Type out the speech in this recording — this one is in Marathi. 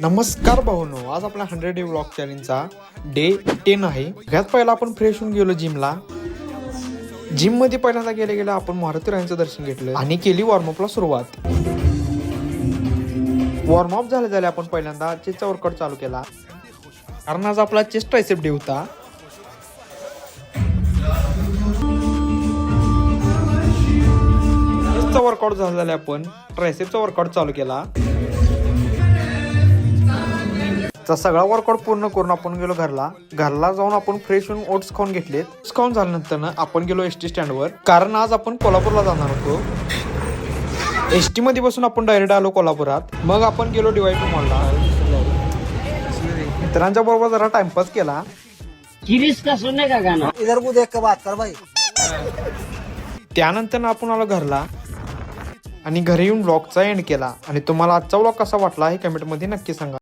नमस्कार भाऊनो, आज आपला 100 डे व्लॉग चॅलेंजचा डे 10 आहे. सगळ्यात पहिला आपण फ्रेश होऊन गेलो जिमला. जिम मध्ये पहिल्यांदा गेल्या आपण मारुती रायांचं दर्शन घेतलं आणि केली वॉर्मअपला सुरुवात. वॉर्मअप झाले आपण पहिल्यांदा चेस्टचा वर्कआउट चालू केला, कारण आज आपला चेस्ट ट्रायसेप डे होता. चेस्टचा वर्कआउट झाला आपण ट्रायसेपचा वर्कआउट चालू केला. सगळा वर्कआउट पूर्ण करून आपण गेलो घरला जाऊन आपण फ्रेश होऊन ओट्स खाऊन घेतले. खाऊन झाल्यानंतर आपण गेलो एसटी स्टँडवर, कारण आज आपण कोल्हापूरला जाणार होतो. एसटी मध्ये बसून आपण डायरेक्ट आलो कोल्हापुरात. मग आपण गेलो DYP मॉलला. मित्रांच्या बरोबर जरा टाइमपास केला. त्यानंतर आपण आलो घरला आणि घरी येऊन ब्लॉगचा एंड केला. आणि तुम्हाला आजचा ब्लॉग कसा वाटला हे कमेंट मध्ये नक्की सांगा.